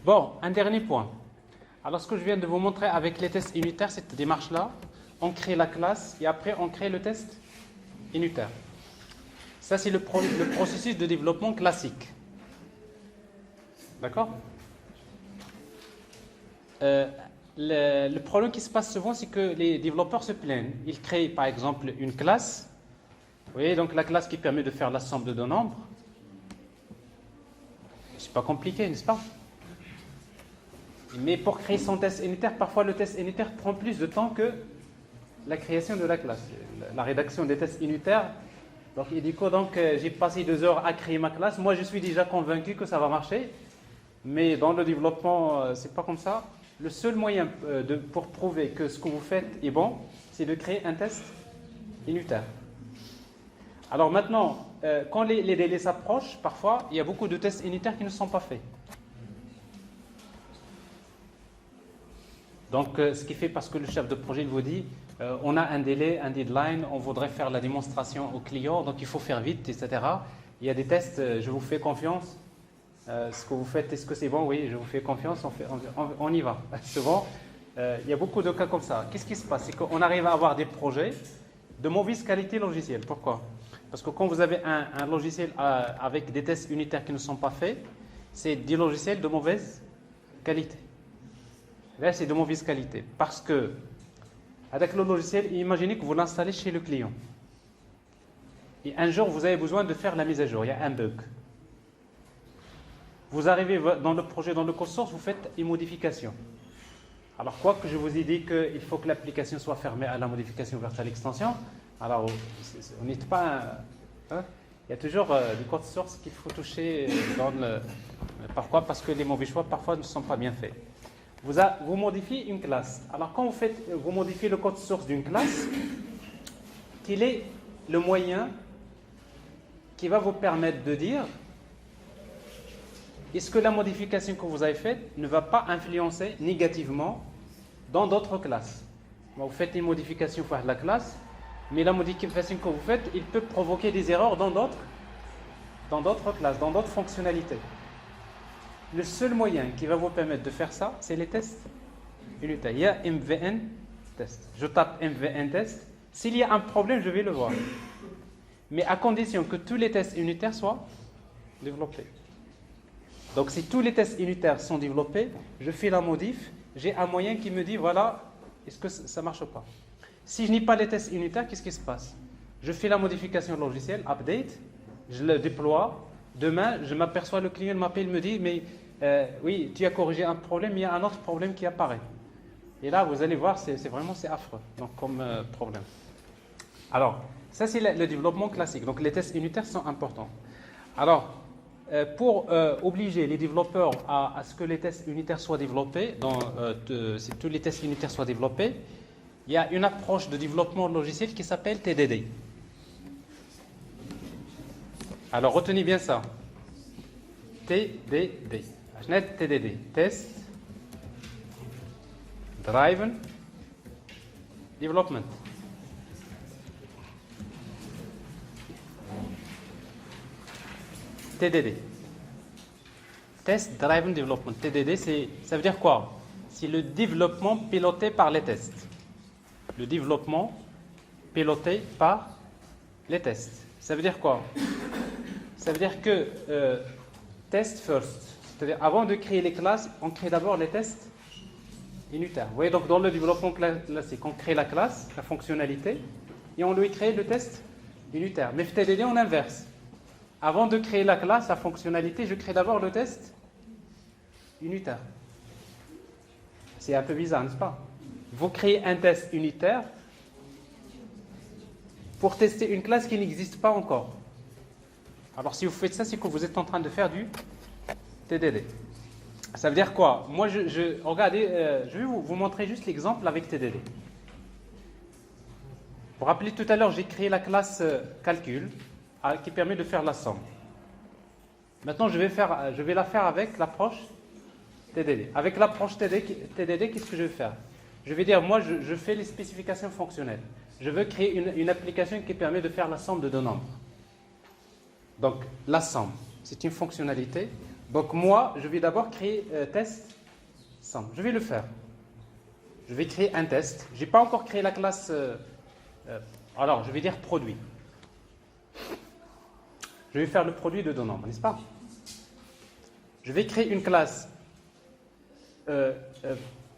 Bon, un dernier point. Alors, ce que je viens de vous montrer avec les tests unitaires, cette démarche-là, on crée la classe et après on crée le test unitaire. Ça, c'est le processus de développement classique. D'accord? Le problème qui se passe souvent, c'est que les développeurs se plaignent. Ils créent, par exemple, une classe. Vous voyez, donc la classe qui permet de faire la somme de deux nombres. C'est pas compliqué, n'est-ce pas? Mais pour créer son test unitaire, parfois le test unitaire prend plus de temps que la création de la classe. La rédaction des tests unitaires. Donc, il dit que j'ai passé 2 heures à créer ma classe. Moi, je suis déjà convaincu que ça va marcher. Mais dans le développement, c'est pas comme ça. Le seul moyen pour prouver que ce que vous faites est bon, c'est de créer un test unitaire. Alors maintenant, quand les délais s'approchent, parfois, il y a beaucoup de tests unitaires qui ne sont pas faits. Donc, ce qui fait parce que le chef de projet il vous dit, on a un délai, un deadline, on voudrait faire la démonstration au client, donc il faut faire vite, etc. Il y a des tests, je vous fais confiance. Ce que vous faites, est-ce que c'est bon? Oui, je vous fais confiance, on y va. Souvent, il y a beaucoup de cas comme ça. Qu'est-ce qui se passe? C'est qu'on arrive à avoir des projets de mauvaise qualité logicielle. Pourquoi? Parce que quand vous avez un logiciel avec des tests unitaires qui ne sont pas faits, c'est des logiciels de mauvaise qualité. Là, c'est de mauvaise qualité. Parce que, avec le logiciel, imaginez que vous l'installez chez le client. Et un jour, vous avez besoin de faire la mise à jour. Il y a un bug. Vous arrivez dans le projet, dans le code source, vous faites une modification. Alors, quoi que je vous ai dit qu'il faut que l'application soit fermée à la modification ouverte à l'extension, alors on n'est pas... Hein, il y a toujours du code source qu'il faut toucher dans le... Pourquoi? Parce que les mauvais choix, parfois, ne sont pas bien faits. Vous modifiez une classe. Alors, quand vous modifiez le code source d'une classe, quel est le moyen qui va vous permettre de dire est-ce que la modification que vous avez faite ne va pas influencer négativement dans d'autres classes? Vous faites une modification pour la classe, mais la modification que vous faites, il peut provoquer des erreurs dans d'autres classes, dans d'autres fonctionnalités. Le seul moyen qui va vous permettre de faire ça, c'est les tests unitaires. Il y a MVN test. Je tape MVN test. S'il y a un problème, je vais le voir. Mais à condition que tous les tests unitaires soient développés. Donc, si tous les tests unitaires sont développés, je fais la modif, j'ai un moyen qui me dit, voilà, est-ce que ça ne marche pas? Si je n'ai pas les tests unitaires, qu'est-ce qui se passe? Je fais la modification logicielle, update, je le déploie. Demain, je m'aperçois, le client m'appelle, me dit, mais oui, tu as corrigé un problème, il y a un autre problème qui apparaît. Et là, vous allez voir, c'est affreux donc, comme problème. Alors, ça c'est le développement classique. Donc, les tests unitaires sont importants. Alors, pour obliger les développeurs à ce que les tests unitaires soient développés, si tous les tests unitaires soient développés, il y a une approche de développement logiciel qui s'appelle TDD. Alors, retenez bien ça. TDD. TDD. Test Driven Development. TDD. Test Driven Development. TDD, ça veut dire quoi? C'est le développement piloté par les tests. Le développement piloté par les tests. Ça veut dire quoi? Ça veut dire que test first. C'est-à-dire, avant de créer les classes, on crée d'abord les tests unitaires. Vous voyez, donc dans le développement classique, on crée la classe, la fonctionnalité, et on lui crée le test unitaire. Mais TDD, on inverse. Avant de créer la classe, la fonctionnalité, je crée d'abord le test unitaire. C'est un peu bizarre, n'est-ce pas? Vous créez un test unitaire pour tester une classe qui n'existe pas encore. Alors, si vous faites ça, c'est que vous êtes en train de faire du TDD. Ça veut dire quoi? Moi, regardez, je vais vous montrer juste l'exemple avec TDD. Vous vous rappelez tout à l'heure, j'ai créé la classe calcul qui permet de faire la somme. Maintenant, je vais la faire avec l'approche TDD. Avec l'approche TDD, qu'est-ce que je vais faire? Je vais dire, moi, je fais les spécifications fonctionnelles. Je veux créer une application qui permet de faire la somme de deux nombres. Donc, la somme, c'est une fonctionnalité Donc moi, je vais d'abord créer test sum. Je vais le faire. Je vais créer un test. Je n'ai pas encore créé la classe. Alors, je vais dire produit. Je vais faire le produit de deux nombres, n'est-ce pas? Je vais créer une classe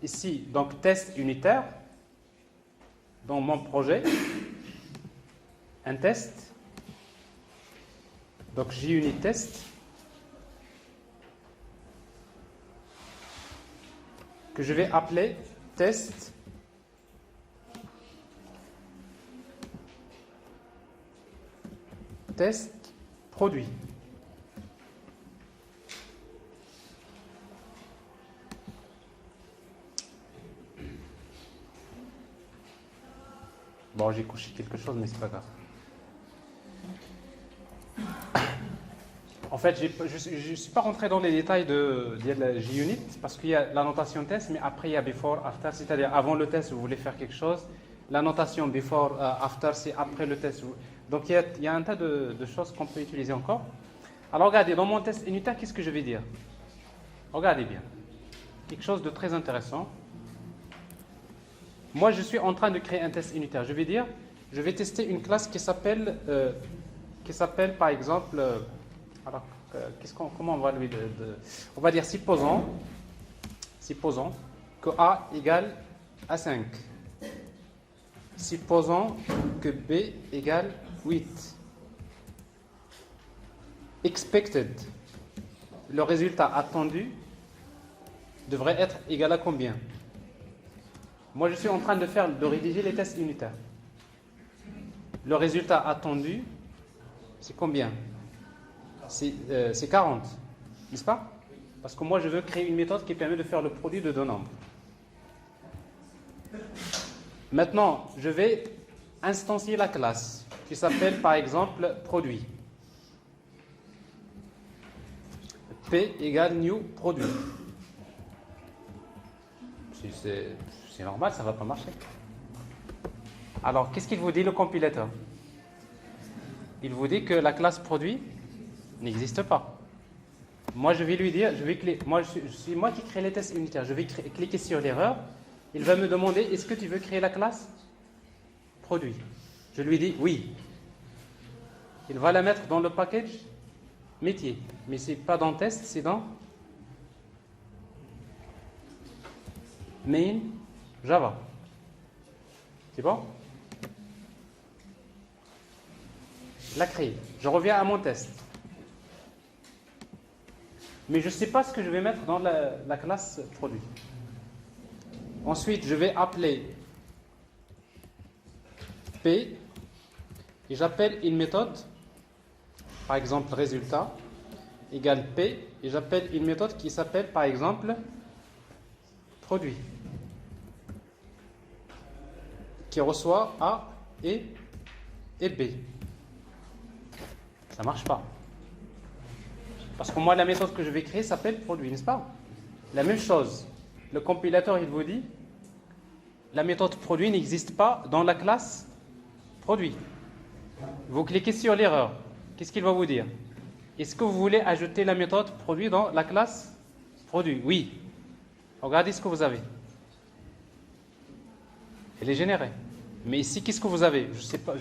ici, donc test unitaire, dans mon projet. Un test. Donc JUnit test. Que je vais appeler test produit. Bon, j'ai couché quelque chose, mais c'est pas grave. En fait, je ne suis pas rentré dans les détails de la JUnit parce qu'il y a la notation test, mais après il y a before, after, c'est-à-dire avant le test, vous voulez faire quelque chose. La notation before, after, c'est après le test. Donc il y a un tas de choses qu'on peut utiliser encore. Alors regardez, dans mon test unitaire, qu'est-ce que je vais dire? Regardez bien. Quelque chose de très intéressant. Moi, je suis en train de créer un test unitaire. Je vais dire, je vais tester une classe qui s'appelle par exemple... alors, comment on va lui... on va dire, supposons que A égale A5. Supposons que B égale 8. Expected. Le résultat attendu devrait être égal à combien? Moi, je suis en train de rédiger les tests unitaires. Le résultat attendu, c'est combien? C'est 40, n'est-ce pas? Parce que moi, je veux créer une méthode qui permet de faire le produit de deux nombres. Maintenant, je vais instancier la classe qui s'appelle par exemple produit. P égale new produit. C'est normal, ça ne va pas marcher. Alors, qu'est-ce qu'il vous dit le compilateur? Il vous dit que la classe produit n'existe pas. Moi, je vais lui dire, c'est moi qui crée les tests unitaires. Je vais cliquer sur l'erreur. Il va me demander, est-ce que tu veux créer la classe produit? Je lui dis oui. Il va la mettre dans le package métier. Mais ce n'est pas dans test, c'est dans main Java. C'est bon? La créer. Je reviens à mon test. Mais je ne sais pas ce que je vais mettre dans la classe produit. Ensuite, je vais appeler P et j'appelle une méthode, par exemple résultat, égale P, et j'appelle une méthode qui s'appelle par exemple produit, qui reçoit A et B. Ça ne marche pas. Parce que moi, la méthode que je vais créer s'appelle produit, n'est-ce pas? La même chose. Le compilateur, il vous dit, la méthode produit n'existe pas dans la classe produit. Vous cliquez sur l'erreur. Qu'est-ce qu'il va vous dire? Est-ce que vous voulez ajouter la méthode produit dans la classe produit? Oui. Regardez ce que vous avez. Elle est générée. Mais ici, qu'est-ce que vous avez? Je sais pas.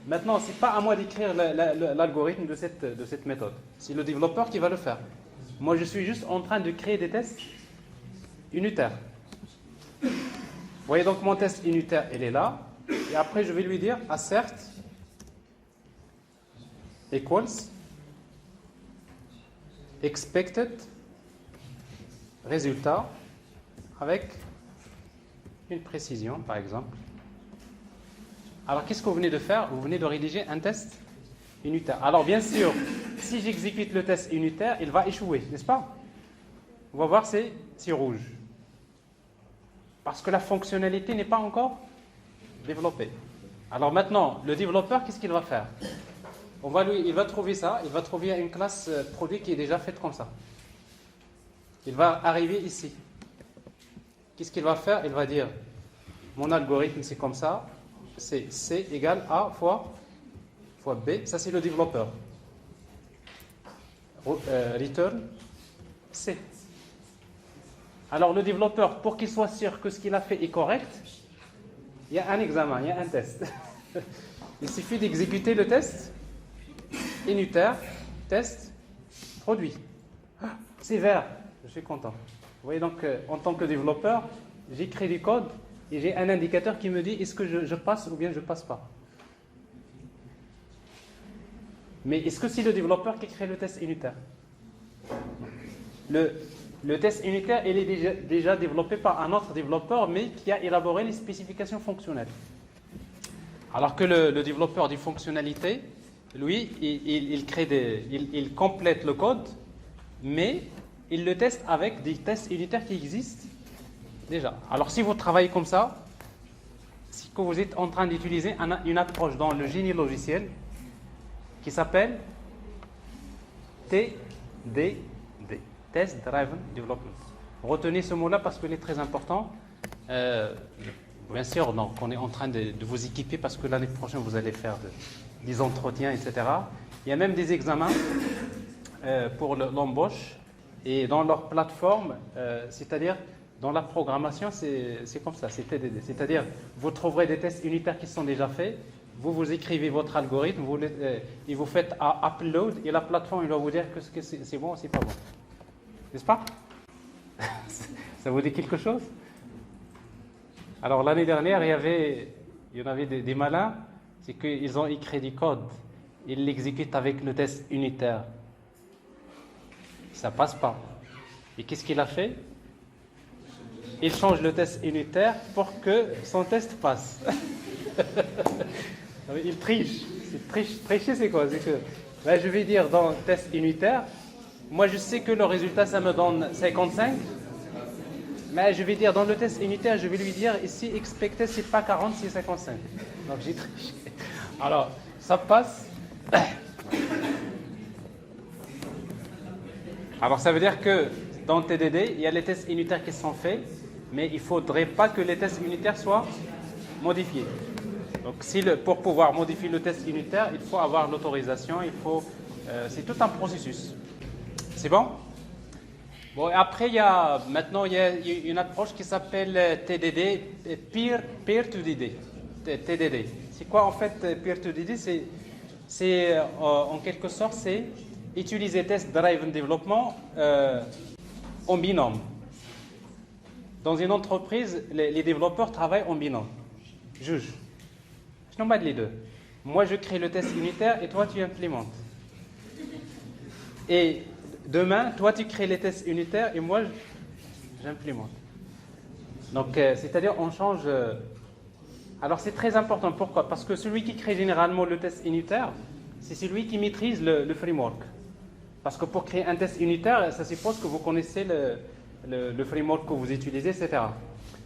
Maintenant, ce n'est pas à moi d'écrire l'algorithme de cette méthode. C'est le développeur qui va le faire. Moi, je suis juste en train de créer des tests unitaires. Vous voyez donc mon test unitaire, il est là. Et après, je vais lui dire assert equals expected résultat avec une précision, par exemple. Alors, qu'est-ce que vous venez de faire? Vous venez de rédiger un test unitaire. Alors, bien sûr, si j'exécute le test unitaire, il va échouer, n'est-ce pas? On va voir, c'est rouge. Parce que la fonctionnalité n'est pas encore développée. Alors maintenant, le développeur, qu'est-ce qu'il va faire? Il va trouver ça, il va trouver une classe produit qui est déjà faite comme ça. Il va arriver ici. Qu'est-ce qu'il va faire? Il va dire, mon algorithme c'est comme ça, c'est C égale A fois B, ça c'est le développeur. Return C. Alors le développeur, pour qu'il soit sûr que ce qu'il a fait est correct, il y a un examen, il y a un test. Il suffit d'exécuter le test unitaire, test, produit. C'est vert, je suis content. Vous voyez donc, en tant que développeur, j'écris du code et j'ai un indicateur qui me dit est-ce que je passe ou bien je ne passe pas. Mais est-ce que c'est le développeur qui crée le test unitaire? Le test unitaire, il est déjà développé par un autre développeur, mais qui a élaboré les spécifications fonctionnelles. Alors que le développeur des fonctionnalités, lui, il complète le code, mais il le teste avec des tests unitaires qui existent déjà. Alors si vous travaillez comme ça, c'est que vous êtes en train d'utiliser une approche dans le génie logiciel qui s'appelle TDD. Test Driven Development. Retenez ce mot-là parce qu'il est très important. Bien sûr, donc, on est en train de vous équiper parce que l'année prochaine, vous allez faire des entretiens, etc. Il y a même des examens pour l'embauche. Et dans leur plateforme, c'est-à-dire dans la programmation, c'est comme ça, c'est TDD. C'est-à-dire, vous trouverez des tests unitaires qui sont déjà faits. Vous écrivez votre algorithme, et vous faites upload, et la plateforme, il va vous dire que c'est bon ou c'est pas bon. N'est-ce pas? Ça vous dit quelque chose? Alors l'année dernière, il y en avait des malins, c'est qu'ils ont écrit du code, ils l'exécutent avec le test unitaire. Ça passe pas. Et qu'est-ce qu'il a fait? Il change le test unitaire pour que son test passe. Il triche. Tricher, c'est quoi? C'est que je vais dire dans le test unitaire, moi je sais que le résultat ça me donne 55, mais je vais dire dans le test unitaire, je vais lui dire ici expected c'est pas 40, c'est 55. Donc j'ai triché. Alors ça passe. Alors ça veut dire que dans TDD, il y a les tests unitaires qui sont faits, mais il ne faudrait pas que les tests unitaires soient modifiés. Donc pour pouvoir modifier le test unitaire, il faut avoir l'autorisation, c'est tout un processus. C'est bon? Bon, après, il y a une approche qui s'appelle TDD, Peer-to-DD. TDD. C'est quoi en fait Peer-to-DD? C'est en quelque sorte, c'est utiliser Test Driven Development en binôme. Dans une entreprise, les développeurs travaillent en binôme. Juge. Je n'en bats les deux. Moi, je crée le test unitaire et toi, tu implémentes. Et demain, toi, tu crées les tests unitaires et moi, j'implémente. Donc, c'est-à-dire, on change. Alors, c'est très important. Pourquoi? Parce que celui qui crée généralement le test unitaire, c'est celui qui maîtrise le framework. Parce que pour créer un test unitaire, ça suppose que vous connaissez le framework que vous utilisez, etc.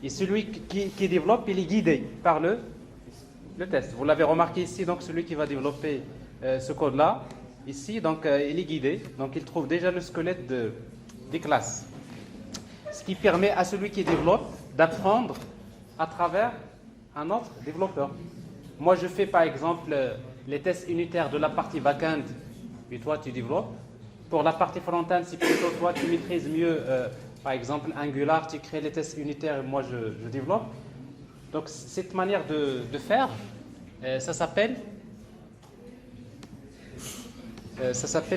Et celui qui développe, il est guidé par le test. Vous l'avez remarqué ici, donc celui qui va développer ce code-là, ici, donc il est guidé, donc il trouve déjà le squelette des classes. Ce qui permet à celui qui développe d'apprendre à travers un autre développeur. Moi, je fais par exemple les tests unitaires de la partie back-end, et toi, tu développes. Pour la partie front-end, c'est plutôt toi qui maîtrises mieux, par exemple, Angular, tu crées les tests unitaires et moi, je développe. Donc, cette manière de faire, ça s'appelle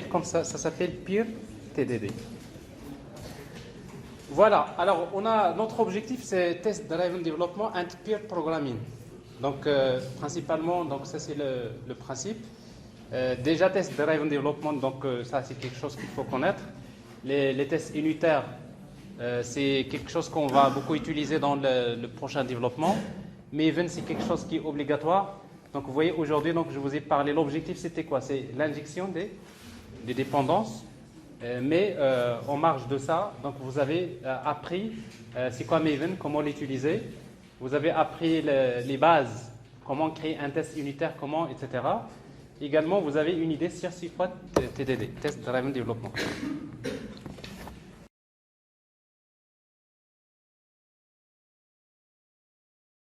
comme ça s'appelle Peer TDD. Voilà, alors notre objectif c'est Test Driven Development and Peer Programming. Donc principalement, donc ça c'est le principe. Déjà Test Driven Development, donc ça c'est quelque chose qu'il faut connaître. Les tests unitaires, c'est quelque chose qu'on va beaucoup utiliser dans le prochain développement. Mais Even c'est quelque chose qui est obligatoire. Donc vous voyez aujourd'hui, donc je vous ai parlé, l'objectif c'était quoi? C'est l'injection des dépendances. Mais en marge de ça, donc vous avez appris c'est quoi Maven, comment l'utiliser. Vous avez appris les bases, comment créer un test unitaire, comment, etc. Également, vous avez une idée sur c'est quoi TDD, Test Driven Development.